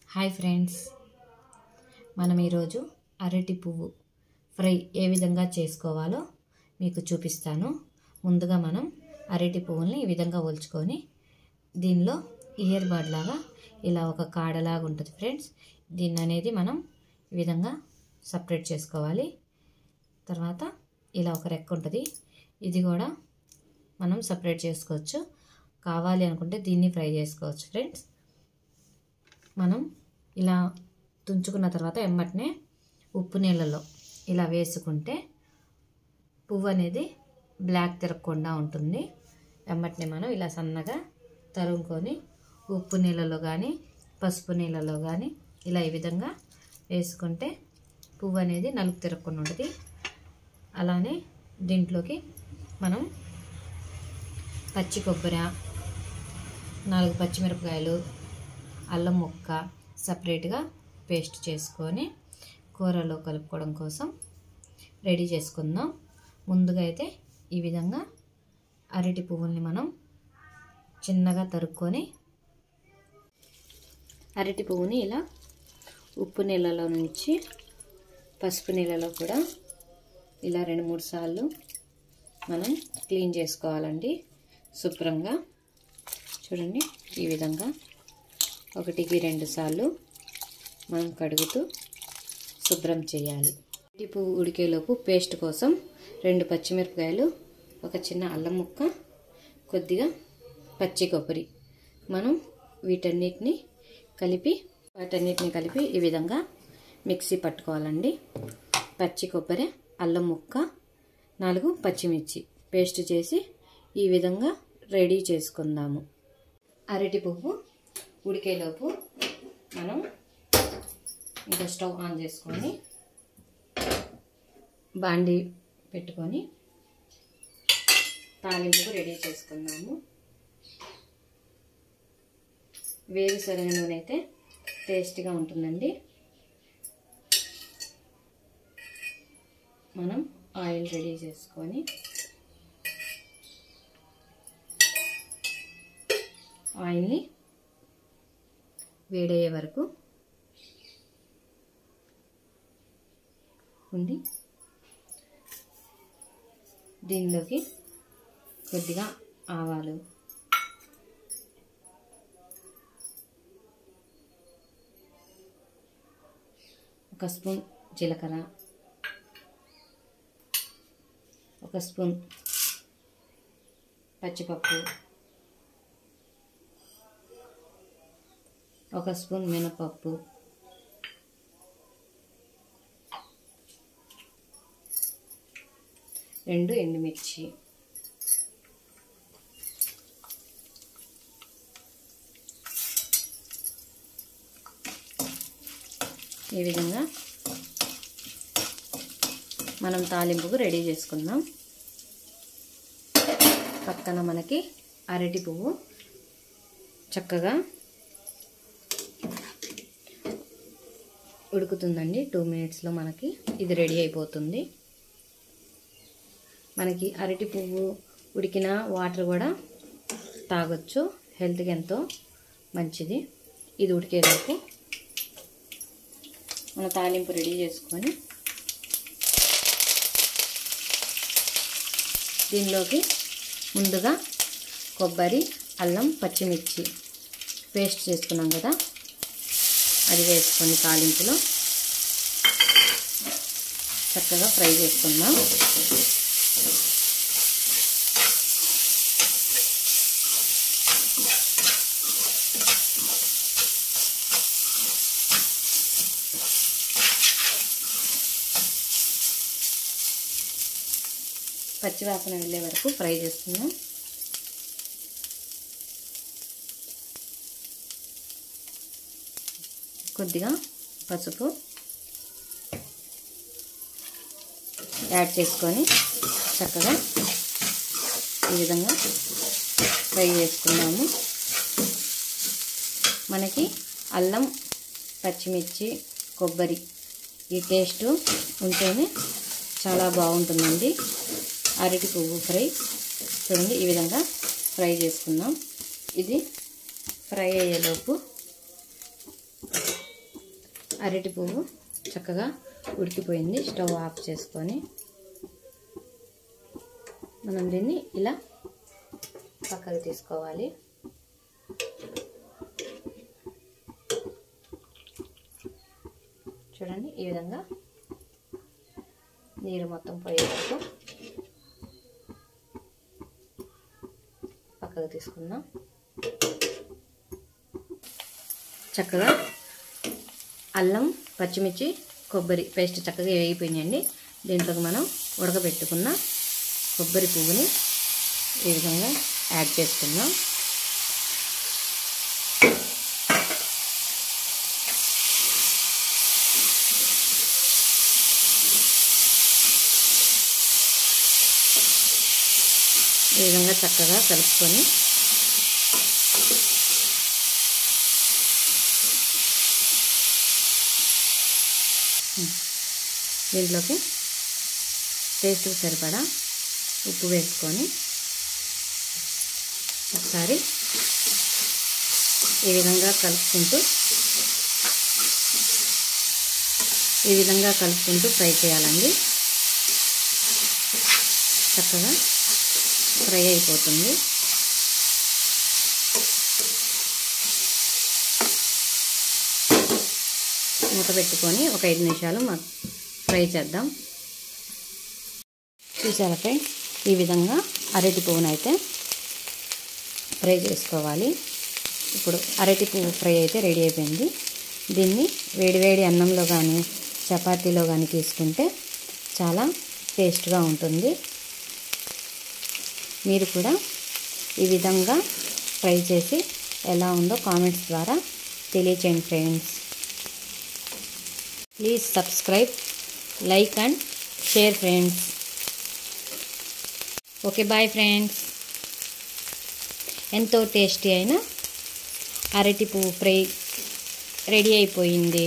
Hi friends, మనం ఈరోజు అరటి పువ్వు ఫ్రై ఏ విధంగా చేసుకోవాలో మీకు చూపిస్తాను. ముందుగా మనం అరటి పువ్వుల్ని ఈ విధంగా ఒలుచుకొని దీనిలో ఇయర్ బడ్ లాగా ఇలా ఒక కాడలాగా ఉంటుంది ఫ్రెండ్స్. దీన్ని అనేది మనం ఈ విధంగా సపరేట్ చేసుకోవాలి. తర్వాత ఇలా ఒక రెక్క ఉంటుంది, ఇది కూడా మనం సపరేట్ చేసుకోవచ్చు. కావాలి అనుకుంటే దీన్ని ఫ్రై చేసుకోవచ్చు ఫ్రెండ్స్. మనం ఇలా తుంచుకున్న తర్వాత ఎమ్మటనే ఉప్పు నీళ్ళలో ఇలా వేసుకుంటే పువ్వు అనేది బ్లాక్ తిరగకుండా ఉంటుంది. ఎమ్మటనే మనం ఇలా సన్నగా తరుముకొని ఉప్పు నీళ్ళలో కానీ పసుపు నీళ్ళలో కానీ ఇలా ఈ విధంగా వేసుకుంటే పువ్వు అనేది నలుపు తిరగకుండా ఉంటుంది. అలానే దీంట్లోకి మనం పచ్చి కొబ్బరి, 4 పచ్చిమిరపకాయలు, అల్లం ముక్క సపరేట్గా పేస్ట్ చేసుకొని కూరలో కలుపుకోవడం కోసం రెడీ చేసుకుందాం. ముందుగా అయితే ఈ విధంగా అరటి పువ్వుల్ని మనం చిన్నగా తరుక్కొని అరటి పువ్వుని ఇలా ఉప్పు నీళ్ళలో నుంచి పసుపు నీళ్ళలో కూడా ఇలా 2-3 సార్లు మనం క్లీన్ చేసుకోవాలండి శుభ్రంగా. చూడండి, ఈ విధంగా 1-2 సార్లు మనం కడుగుతూ శుభ్రం చేయాలి. అరటి పువ్వు ఉడికేలోపు పేస్ట్ కోసం 2 పచ్చిమిరపకాయలు, ఒక చిన్న అల్లం ముక్క, కొద్దిగా పచ్చి కొబ్బరి మనం వాటన్నిటిని కలిపి ఈ విధంగా మిక్సీ పట్టుకోవాలండి. పచ్చి కొబ్బరి, అల్లం ముక్క, 4 పచ్చిమిర్చి పేస్ట్ చేసి ఈ విధంగా రెడీ చేసుకుందాము. అరటి పువ్వు ఉడికేలోపు మనం ఇంకా స్టవ్ ఆన్ చేసుకొని బాండి పెట్టుకొని తాలింపుకు రెడీ చేసుకుందాము. వేరుశనగ నూనె అయితే టేస్టీగా ఉంటుందండి. మనం ఆయిల్ రెడీ చేసుకొని ఆయిల్ని వేడయ్యే వరకు ఉండి దీనిలోకి కొద్దిగా ఆవాలు, ఒక స్పూన్ జీలకర్ర, ఒక స్పూన్ పచ్చిపప్పు, ఒక స్పూన్ మినపప్పు, రెండు ఎండుమిర్చి, ఈ విధంగా మనం తాలింపుకు రెడీ చేసుకుందాం. పక్కన మనకి అరటి పువ్వు చక్కగా ఉడుకుతుందండి. 2 మినిట్స్లో మనకి ఇది రెడీ అయిపోతుంది. మనకి అరటి పువ్వు ఉడికిన వాటర్ కూడా తాగొచ్చు, హెల్త్కి ఎంతో మంచిది. ఇది ఉడికేలోపు మన తాలింపు రెడీ చేసుకొని దీనిలోకి ముందుగా కొబ్బరి, అల్లం, పచ్చిమిర్చి పేస్ట్ చేసుకున్నాం కదా, అది వేసుకొని తాలింపులో చక్కగా ఫ్రై చేసుకుందాం. పచ్చివాసన వెళ్ళే వరకు ఫ్రై చేస్తున్నాం. కొద్దిగా పసుపు యాడ్ చేసుకొని చక్కగా ఈ విధంగా ఫ్రై చేసుకున్నాము. మనకి అల్లం, పచ్చిమిర్చి, కొబ్బరి ఈ టేస్ట్ ఉంటేనే చాలా బాగుంటుందండి అరటి పువ్వు ఫ్రై. చూడండి, ఈ విధంగా ఫ్రై చేసుకుందాం. ఇది ఫ్రై అయ్యేలోపు అరటి పువ్వు చక్కగా ఉడికిపోయింది. స్టవ్ ఆఫ్ చేసుకొని మనం దీన్ని ఇలా పక్కకు తీసుకోవాలి. చూడండి, ఈ విధంగా నీరు మొత్తం పోయే వరకు పక్కకు తీసుకుందాం. చక్కగా అల్లం, పచ్చిమిర్చి, కొబ్బరి పేస్ట్ చక్కగా వేగిపోయినాయండి. దీంట్లోకి మనం ఉడకబెట్టుకున్న కొబ్బరి పువ్వుని ఈ విధంగా యాడ్ చేసుకుందాం. ఈ విధంగా చక్కగా కలుపుకొని దీంట్లోకి టేస్ట్కి సరిపడా ఉప్పు వేసుకొని ఒకసారి ఈ విధంగా కలుపుకుంటూ ఫ్రై చేయాలండి. చక్కగా ఫ్రై అయిపోతుంది. మూత పెట్టుకొని ఒక 5 నిమిషాలు ఫ్రై చేద్దాం. చూసారా ఫ్రెండ్స్, ఈ విధంగా అరటి పువ్వును అయితే ఫ్రై చేసుకోవాలి. ఇప్పుడు అరటి పువ్వు ఫ్రై అయితే రెడీ అయిపోయింది. దీన్ని వేడివేడి అన్నంలో కానీ చపాతీలో కానీ తీసుకుంటే చాలా టేస్ట్గా ఉంటుంది. మీరు కూడా ఈ విధంగా ట్రై చేసి ఎలా ఉందో కామెంట్స్ ద్వారా తెలియచేయండి friends. Please subscribe, like and share friends. Okay, bye friends. ఎంతో టేస్టీ అయిన అరటి పువ్వు ఫ్రై రెడీ అయిపోయింది.